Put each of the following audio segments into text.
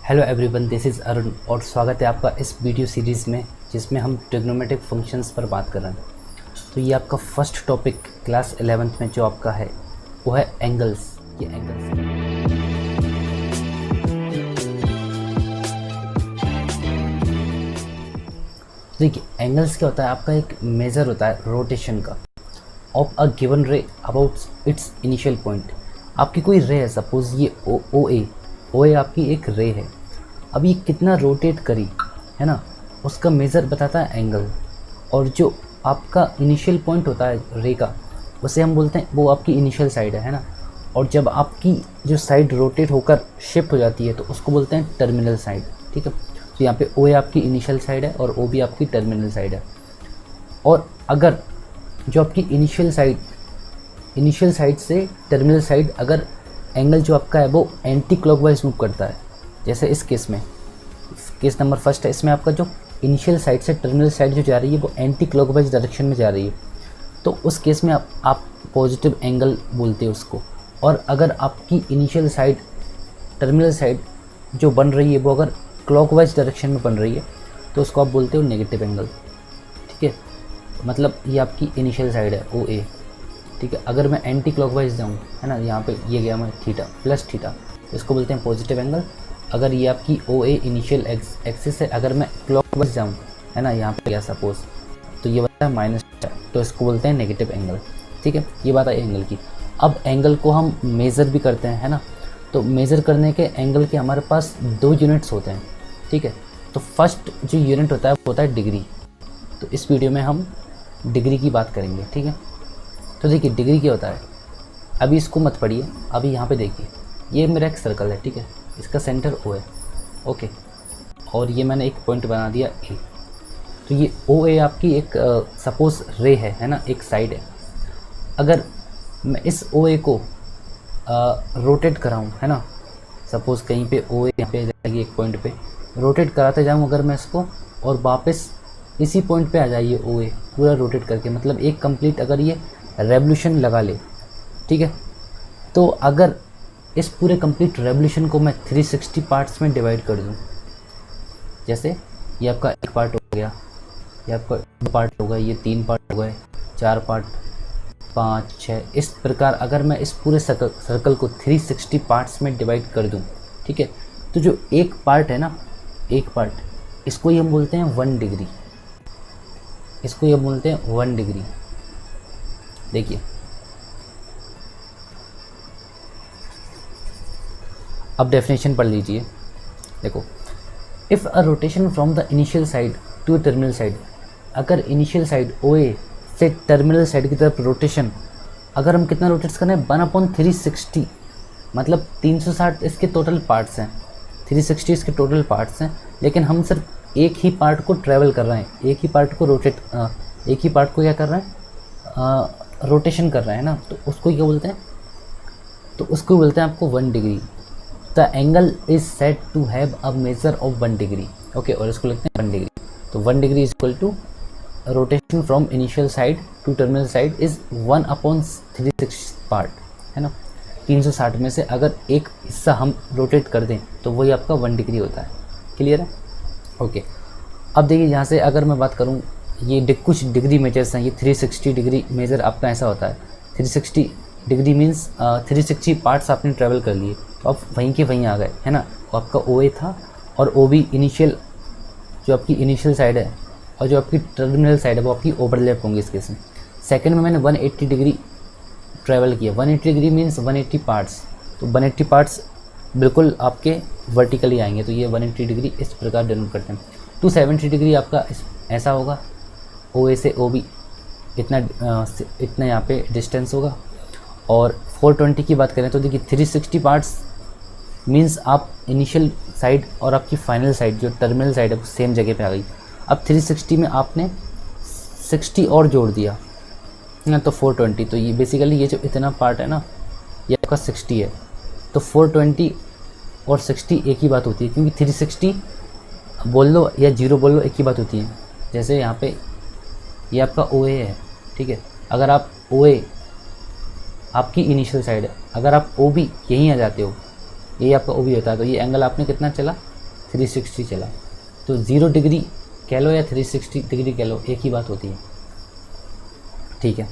Hello everyone, this is Arun और स्वागत है आपका इस वीडियो सीरीज़ में जिसमें हम ट्रिग्नोमेट्रिक फंक्शंस पर बात कर रहे हैं। तो ये आपका फर्स्ट टॉपिक क्लास 11th में जो आपका है वो है एंगल्स। ये एंगल्स देखिए, एंगल्स क्या होता है, आपका एक मेज़र होता है रोटेशन का ऑफ अ गिवन रे अबाउट इट्स इनिशियल पॉइंट। आपकी कोई रे है, सपोज ये ओ ए आपकी एक रे है। अब ये कितना रोटेट करी है ना, उसका मेज़र बताता है एंगल। और जो आपका इनिशियल पॉइंट होता है रे का, उसे हम बोलते हैं वो आपकी इनिशियल साइड है ना। और जब आपकी जो साइड रोटेट होकर शिफ्ट हो जाती है तो उसको बोलते हैं टर्मिनल साइड। ठीक है, तो यहाँ पे ओ ए आपकी इनिशियल साइड है और ओ भी आपकी टर्मिनल साइड है। और अगर जो आपकी इनिशियल साइड से टर्मिनल साइड, अगर एंगल जो आपका है वो एंटी क्लॉकवाइज मूव करता है, जैसे इस केस में, केस नंबर फर्स्ट है, इसमें आपका जो इनिशियल साइड से टर्मिनल साइड जो जा रही है वो एंटी क्लॉकवाइज डायरेक्शन में जा रही है, तो उस केस में आप पॉजिटिव एंगल बोलते हैं उसको। और अगर आपकी इनिशियल साइड टर्मिनल साइड जो बन रही है वो अगर क्लॉकवाइज डायरेक्शन में बन रही है तो उसको आप बोलते हो नेगेटिव एंगल। ठीक है, मतलब ये आपकी इनिशियल साइड है ओ ए। ठीक है, अगर मैं एंटी क्लॉकवाइज जाऊँ है ना, यहाँ पे ये गया मैं थीटा प्लस थीटा, इसको बोलते हैं पॉजिटिव एंगल। अगर ये आपकी ओ ए इनिशियल एक्सिस है, अगर मैं क्लॉकवाइज जाऊँ है ना, यहाँ पे गया सपोज, तो ये बनता है माइनस, तो इसको बोलते हैं नेगेटिव एंगल। ठीक है, ये बात है एंगल की। अब एंगल को हम मेज़र भी करते हैं है ना, तो मेज़र करने के एंगल के हमारे पास दो यूनिट्स होते हैं। ठीक है, तो फर्स्ट जो यूनिट होता है वो होता है डिग्री। तो इस वीडियो में हम डिग्री की बात करेंगे। ठीक है, तो देखिए डिग्री क्या होता है, अभी इसको मत पढ़िए, अभी यहाँ पे देखिए, ये मेरा एक सर्कल है। ठीक है, इसका सेंटर ओ है। ओके, और ये मैंने एक पॉइंट बना दिया ए। तो ये ओ ए आपकी एक सपोज रे है ना, एक साइड है। अगर मैं इस ओ ए को रोटेट कराऊँ है ना, सपोज कहीं पे ओ ए यहाँ पे जाएगी एक पॉइंट पे, रोटेट कराते जाऊँ अगर मैं इसको, और वापस इसी पॉइंट पे आ जाइए ओ ए पूरा रोटेट करके, मतलब एक कंप्लीट अगर ये रेवोल्यूशन लगा ले। ठीक है, तो अगर इस पूरे कंप्लीट रेवोल्यूशन को मैं 360 पार्ट्स में डिवाइड कर दूं, जैसे ये आपका एक पार्ट हो गया, ये आपका दो पार्ट हो गए, ये तीन पार्ट हो गए, चार पार्ट, 5, 6, इस प्रकार अगर मैं इस पूरे सर्कल को 360 पार्ट्स में डिवाइड कर दूं, ठीक है, तो जो एक पार्ट है ना, एक पार्ट, इसको ही हम बोलते हैं 1 डिग्री। इसको ही हम बोलते हैं 1 डिग्री। देखिए, अब डेफिनेशन पढ़ लीजिए। देखो, if a rotation from the initial side to terminal side, अगर इनिशियल साइड ओ ए से टर्मिनल साइड की तरफ रोटेशन, अगर हम कितना रोटेट कर रहे हैं 1/360, मतलब 360 इसके टोटल पार्ट्स हैं, 360 इसके टोटल पार्ट्स हैं, लेकिन हम सिर्फ एक ही पार्ट को ट्रैवल कर रहे हैं, एक ही पार्ट को एक ही पार्ट को क्या कर रहे हैं, रोटेशन कर रहे हैं ना, तो उसको क्या बोलते हैं, तो उसको बोलते हैं आपको 1 degree. The angle is said to have a measure of 1 degree. Okay, और इसको लिखते हैं 1 डिग्री। तो 1 degree is equal to rotation from initial side to terminal side is 1/360 part, है ना। 360 में से अगर एक हिस्सा हम रोटेट कर दें तो वही आपका 1 डिग्री होता है। क्लियर है? ओके, अब देखिए यहाँ से अगर मैं बात करूँ, ये कुछ डिग्री मेजर्स हैं, ये 360 डिग्री मेजर आपका ऐसा होता है। 360 डिग्री मीन्स 360 पार्ट्स आपने ट्रैवल कर लिए, तो आप वहीं के वहीं आ गए, है ना। तो आपका ओ ए था और ओ बी इनिशियल, जो आपकी इनिशियल साइड है और जो आपकी टर्मिनल साइड है वो आपकी ओवरलैप होंगी इस केस में। सेकंड में मैंने 180 डिग्री ट्रैवल किया। 180 डिग्री मीन्स 180 पार्ट्स, तो 180 पार्ट्स बिल्कुल आपके वर्टिकली आएंगे, तो ये 180 डिग्री इस प्रकार डिनोट करते हैं। 270 डिग्री आपका ऐसा होगा, ओ ए से ओ बी इतना यहाँ पे डिस्टेंस होगा। और 420 की बात करें तो देखिए 360 पार्ट्स मीन्स आप इनिशियल साइड और आपकी फाइनल साइड जो टर्मिनल साइड है वो सेम जगह पे आ गई। अब 360 में आपने 60 और जोड़ दिया ना, तो 420, तो ये बेसिकली ये जो इतना पार्ट है ना, ये आपका 60 है। तो 420 और 60 एक ही बात होती है, क्योंकि 360 बोल लो या 0 बोल लो एक ही बात होती है। जैसे यहाँ पे ये आपका ओ ए है, ठीक है, अगर आप ओ ए आपकी इनिशियल साइड है, अगर आप ओ बी यहीं आ जाते हो, ये आपका ओ बी होता है, तो ये एंगल आपने कितना चला 360 चला, तो 0 डिग्री कह लो या 360 डिग्री कह लो, एक ही बात होती है, ठीक है।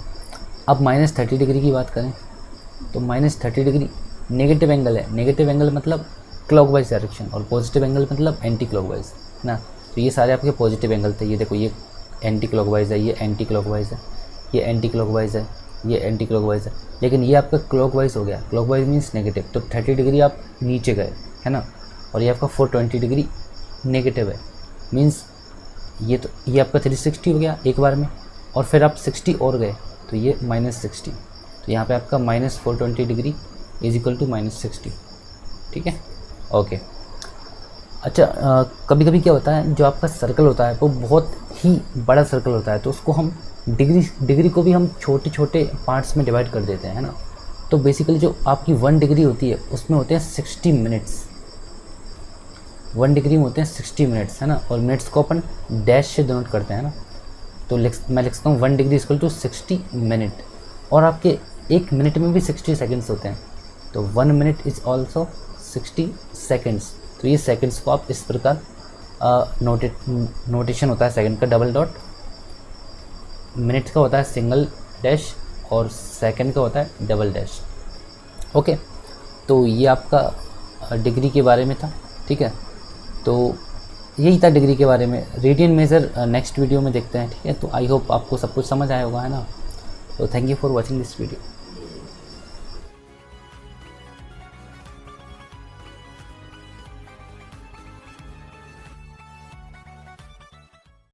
अब -30 डिग्री की बात करें तो -30 डिग्री नेगेटिव एंगल है। नेगेटिव एंगल मतलब क्लॉकवाइज डायरेक्शन, और पॉजिटिव एंगल मतलब एंटी क्लॉकवाइज ना। तो ये सारे आपके पॉजिटिव एंगल थे। ये देखो, ये एंटी क्लॉकवाइज है, ये एंटी क्लॉकवाइज है, ये एंटी क्लॉकवाइज है, ये एंटी क्लॉकवाइज है। लेकिन ये आपका क्लॉकवाइज हो गया। क्लॉकवाइज मीन्स नेगेटिव, तो 30 डिग्री आप नीचे गए, है ना। और ये आपका 420 डिग्री नेगेटिव है, मीन्स ये आपका 360 हो गया एक बार में, और फिर आप 60 और गए तो ये -60। तो यहाँ पे आपका -420 डिग्री इज इक्वल टू -60, ठीक है, ओके। अच्छा, कभी कभी क्या होता है, जो आपका सर्कल होता है वो बहुत ही बड़ा सर्कल होता है, तो उसको हम डिग्री को भी हम छोटे छोटे पार्ट्स में डिवाइड कर देते हैं, है ना। तो बेसिकली जो आपकी 1 डिग्री होती है उसमें होते हैं 60 मिनट्स। 1 डिग्री में होते हैं 60 मिनट्स, है ना। और मिनट्स को अपन डैश से डिनोट करते हैं ना। तो मैं लिखता हूँ 1 डिग्री इक्वल टू 60 मिनट। और आपके 1 मिनट में भी 60 सेकेंड्स होते हैं, तो 1 मिनट इज़ ऑल्सो 60 सेकेंड्स। तो ये सेकेंड्स को आप इस प्रकार नोटेशन होता है सेकंड का डबल डॉट, मिनट का होता है सिंगल डैश, और सेकंड का होता है डबल डैश, ओके। तो ये आपका डिग्री के बारे में था, ठीक है। तो यही था डिग्री के बारे में। रेडियन मेजर नेक्स्ट वीडियो में देखते हैं, ठीक है। तो आई होप आपको सब कुछ समझ आया होगा, है ना। तो thank you for watching this video.